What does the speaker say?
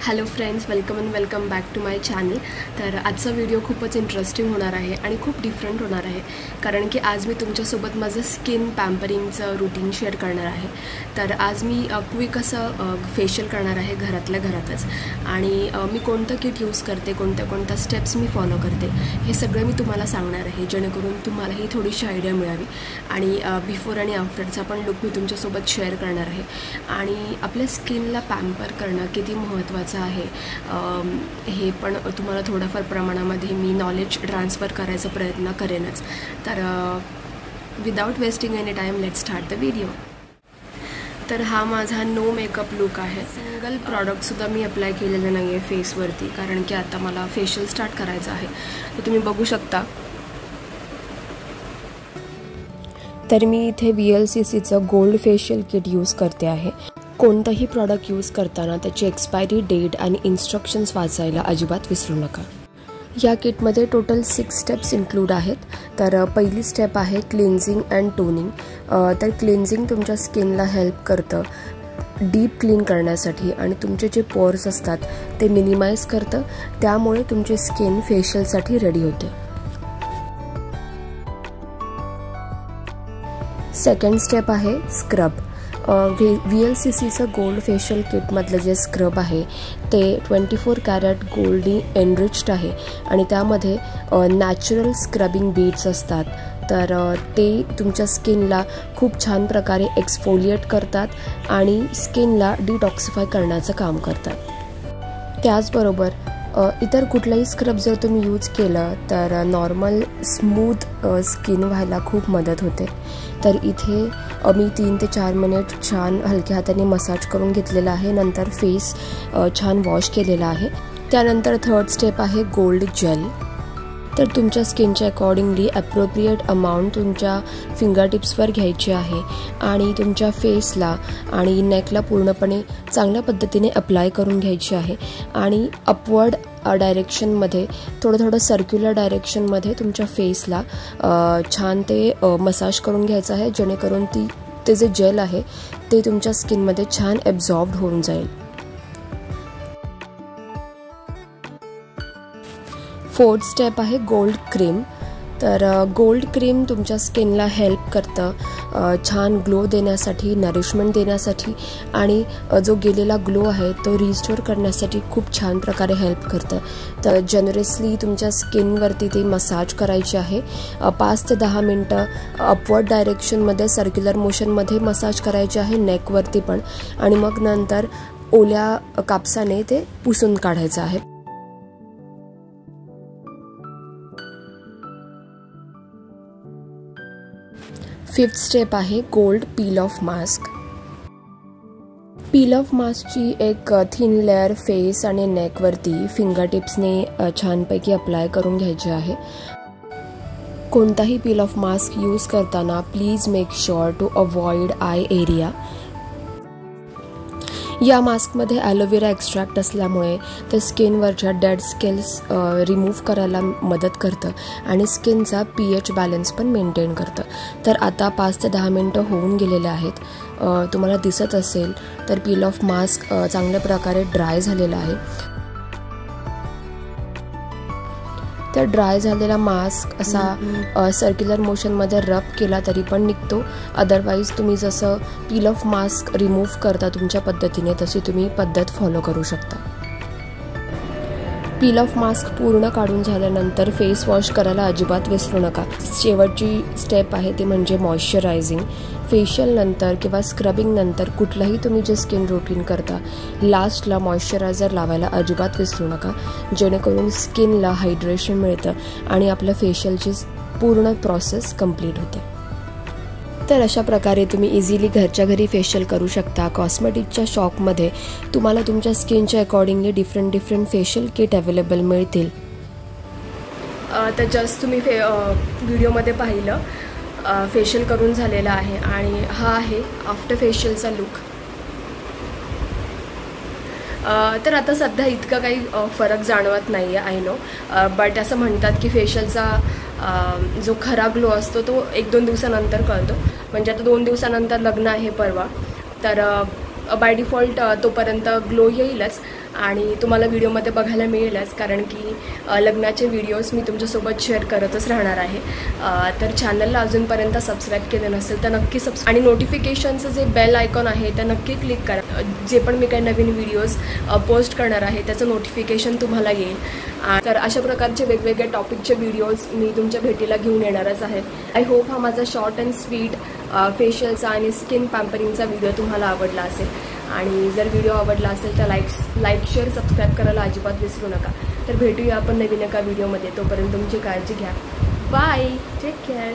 Hello friends, welcome back to my channel. तर आजचा video खूपच इंटरेस्टिंग होणार आहे आणि खूप डिफरंट होणार आहे, कारण की आज मी तुमच्यासोबत माझं स्किन पॅम्परिंगचं रूटीन शेअर करणार आहे। तर आज मी क्विक असं फेशियल करणार आहे घरातल्या घरातच, आणि मी कोणतं किट यूज करते, कोणत्या स्टेप्स मी फॉलो करते, हे सगळं मी तुम्हाला सांगणार आहे, जेणेकरून तुम्हालाही थोडीशी आयडिया मिळावी। आणि बिफोर आणि आफ्टरचा पण लुक मी तुमच्यासोबत शेअर करणार आहे। आणि आपल्या स्किनला पॅम्पर करणं किती महत्त्वाचं आहे हे पण तुम्हाला थोडंफार प्रमाणामध्ये मी नॉलेज ट्रान्सफर करायचा प्रयत्न करेनच। तर without wasting any time, let's start the video. तर हा माझा नो मेकअप लुक आहे। सिंगल प्रॉडक्टसुद्धा मी अप्लाय केलेलं नाही आहे फेसवरती, कारण की आता मला फेशियल स्टार्ट करायचं आहे। तर तुम्ही बघू शकता, तर मी इथे VLCCचं गोल्ड फेशियल किट यूज करते आहे। कोणतंही प्रॉडक्ट यूज करताना त्याची एक्सपायरी डेट आणि इन्स्ट्रक्शन्स वाचायला अजिबात विसरू नका। या किटमध्ये टोटल 6 स्टेप्स इन्क्लूड आहेत। तर पहिली स्टेप आहे क्लिन्झिंग अँड टोनिंग। तर क्लिन्झिंग तुमच्या स्किनला हेल्प करतं डीप क्लीन करण्यासाठी, आणि तुमचे जे पोर्स असतात ते मिनिमाइज करतं, त्यामुळे तुमची स्किन फेशियलसाठी रेडी होते। सेकंड स्टेप आहे स्क्रब। VLCCचं गोल्ड फेशियल किटमधलं जे स्क्रब आहे ते 24 कॅरेट गोल्डी एनरिच्ड आहे, आणि त्यामध्ये नॅचरल स्क्रबिंग बीड्स असतात। तर ते तुमच्या स्किनला खूप छान प्रकारे एक्सफोलिएट करतात आणि स्किनला डिटॉक्सिफाय करण्याचं काम करतात। त्याचबरोबर इतर कुठलाही स्क्रब जर तुम्ही यूज केलं तर नॉर्मल स्मूथ स्किन व्हायला खूप मदत होते। तर इथे मी 3 ते 4 मिनिट छान हलक्या हाताने मसाज करून घेतलेला आहे। नंतर फेस छान वॉश केलेला आहे। त्यानंतर थर्ड स्टेप आहे गोल्ड जेल। तर तुमच्या स्किनच्या अकॉर्डिंगली ॲप्रोप्रिएट अमाऊंट तुमच्या फिंगर टिप्सवर घ्यायची आहे, आणि तुमच्या फेसला आणि नेकला पूर्णपणे चांगल्या पद्धतीने अप्लाय करून घ्यायची आहे। आणि अपवर्ड डायरेक्शनमध्ये, थोडं सर्क्युलर डायरेक्शनमध्ये तुमच्या फेसला छान ते मसाज करून घ्यायचं आहे, जेणेकरून ते जे जेल आहे ते तुमच्या स्किनमध्ये छान ॲब्झॉर्ब्ड होऊन जाईल। फोर्थ स्टेप आहे गोल्ड क्रीम। तर गोल्ड क्रीम तुमच्या स्किनला हेल्प करतं छान ग्लो देण्यासाठी, नरिशमेंट देण्यासाठी, आणि जो गेलेला ग्लो आहे तो रिस्टोर करण्यासाठी खूप छान प्रकारे हेल्प करतं। तर जनरसली तुमच्या स्किनवरती ती मसाज करायची आहे 5 ते 10 मिनटं। अपवर्ड डायरेक्शनमध्ये, सर्क्युलर मोशनमध्ये मसाज करायचे आहे नेकवरती पण, आणि मग नंतर ओल्या कापसाने ते पुसून काढायचं आहे। फिफ्थ स्टेप आहे gold peel off mask. Peel of मास्कची एक थिन लेअर फेस आणि नेकवरती फिंगर टिप्सने छानपैकी अप्लाय करून घ्यायची आहे। कोणताही पील ऑफ मास्क यूज करताना please make sure to avoid eye area. या मास्कमध्ये ॲलोवेरा एक्स्ट्रॅक्ट असल्यामुळे ते स्किनवरच्या डेड स्केल्स रिमूव्ह करायला मदत करतं, आणि स्किनचा pH बॅलन्स पण मेंटेन करतं। तर आता 5 ते 10 मिनटं होऊन गेलेले आहेत। तुम्हाला दिसत असेल तर पील ऑफ मास्क चांगल्या प्रकारे ड्राय झालेला आहे। तर ड्राय झालेला मास्क असा सर्क्युलर मोशनमध्ये रब केला तरी पण निघतो। अदरवाईज तुम्ही जसं पील ऑफ मास्क रिमूव्ह करता तुमच्या पद्धतीने, तशी तुम्ही पद्धत फॉलो करू शकता। पील ऑफ मास्क पूर्ण काढून झाल्यानंतर फेस वॉश करायला अजिबात विसरू नका। शेवटची स्टेप आहे ती म्हणजे मॉइश्चरायझिंग। फेशियल नंतर किंवा स्क्रबिंग नंतर कुठलाही तुम्ही जे स्किन रूटीन करता, लास्टला मॉइश्चरायझर लावायला अजिबात विसरू नका, जेणेकरून स्किनला हायड्रेशन मिळतं आणि आपल्या फेशियलची पूर्ण प्रोसेस कंप्लीट होते। तर अशा प्रकारे तुम्ही इझिली घरच्या घरी फेशियल करू शकता। कॉस्मेटिकच्या शॉपमध्ये तुम्हाला तुमच्या स्किनच्या accordingly different facial kit available मिळतील। तर जस्ट तुम्ही व्हिडिओमध्ये पाहिलं फेशियल करून झालेला आहे, आणि हा आहे आफ्टर फेशियलचा लुक। तर आता सध्या इतका काही फरक जाणवत नाही आहे, आय नो, बट असं म्हणतात की फेशियलचा जो खरा ग्लो असतो तो 1-2 दिवसानंतर कळतो। म्हणजे आता 2 दिवसानंतर लग्न आहे परवा, तर बाय डिफॉल्ट तोपर्यंत ग्लो येईलच, आणि तुम्हाला व्हिडिओमध्ये बघायला मिळेलच, कारण की लग्नाचे व्हिडिओज मी तुमच्यासोबत शेअर करतच राहणार आहे. तर चॅनलला अजूनपर्यंत सबस्क्राईब केलं नसेल तर नक्की आणि नोटिफिकेशनचं जे बेल आयकॉन आहे ते नक्की क्लिक करा. जे पण मी काही नवीन व्हिडिओज पोस्ट करणार आहे त्याचं नोटिफिकेशन तुम्हाला येईल. तर अशा प्रकारचे वेगवेगळे टॉपिकचे व्हिडिओज मी तुमच्या भेटीला घेऊन येणारच आहे. आय होप हा माझा शॉर्ट अँड स्वीट फेशियलचा आणि स्किन पॅम्परिंगचा व्हिडिओ तुम्हाला आवडला असेल. आणि जर व्हिडिओ आवडला असेल तर लाईक शेअर सबस्क्राईब करायला अजिबात विसरू नका. तर भेटूया आपण नवीन एका व्हिडिओमध्ये. तोपर्यंत तुमची काळजी घ्या. Bye, take care.